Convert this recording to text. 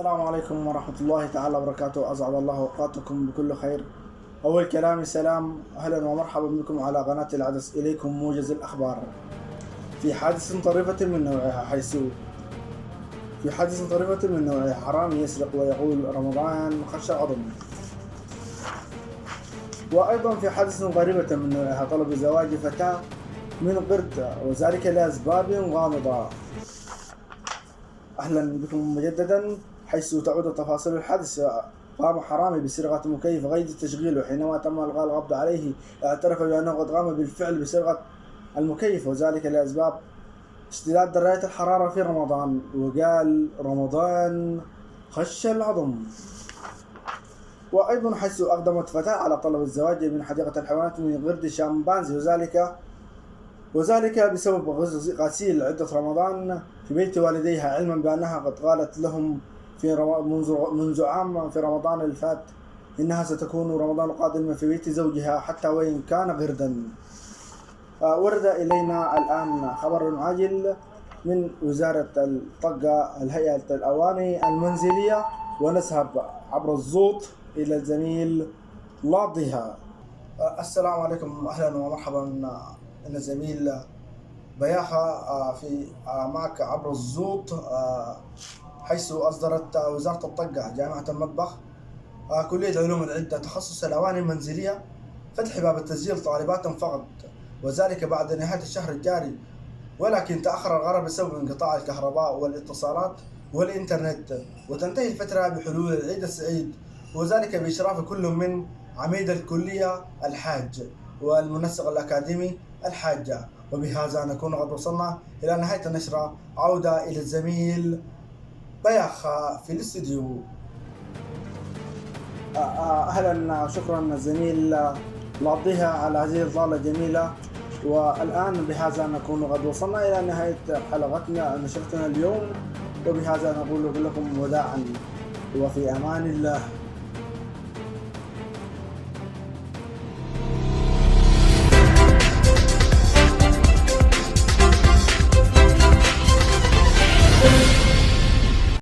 السلام عليكم ورحمة الله تعالى وبركاته. أسعد الله أوقاتكم بكل خير. أول كلامي سلام، أهلا ومرحبا بكم على قناة العدس. إليكم موجز الأخبار. في حادث طريفة من نوعها حرامي يسرق ويقول رمضان خش عظم. وأيضا في حادث غريبة من نوعها طلب زواج فتاة من قرد وذلك لأسباب غامضة. أهلا بكم مجددا. حيث تعود تفاصيل الحادث، قام حرامي بسرقة مكيف قيد التشغيل، وحينما تم إلغاء القبض عليه اعترف بأنه قد قام بالفعل بسرقة المكيف وذلك لأسباب اشتداد درجات الحرارة في رمضان، وقال رمضان خش العظم. وأيضا حيث أقدمت فتاة على طلب الزواج من حديقة الحيوانات من قرد شامبانزي وذلك بسبب غسيل عدة رمضان في بيت والديها، علما بأنها قد قالت لهم منذ عام في رمضان الفات إنها ستكون رمضان القادم في بيت زوجها حتى وإن كان غردا. ورد إلينا الآن خبر عاجل من وزارة الطاقة الهيئة الأواني المنزلية، ونذهب عبر الزوط إلى الزميل لاضها. السلام عليكم، أهلا ومرحبا. أنا زميل بياخة في معك عبر الزوط، حيث أصدرت وزارة الطاقة جامعة المطبخ كلية علوم العدة تخصص الأواني المنزلية فتح باب التسجيل طالبات فقط، وذلك بعد نهاية الشهر الجاري، ولكن تأخر القرار بسبب انقطاع الكهرباء والاتصالات والإنترنت، وتنتهي الفترة بحلول العيد السعيد، وذلك بإشراف كل من عميد الكلية الحاج والمنسق الأكاديمي الحاجة. وبهذا نكون قد وصلنا إلى نهاية النشرة. عودة إلى الزميل بياخة في الاستديو. أهلا، شكرا زميل لاضيها على هذه الإطلالة الجميلة. والآن بهذا نكون قد وصلنا إلى نهاية حلقتنا نشرتنا اليوم، وبهذا نقول لكم وداعا وفي أمان الله.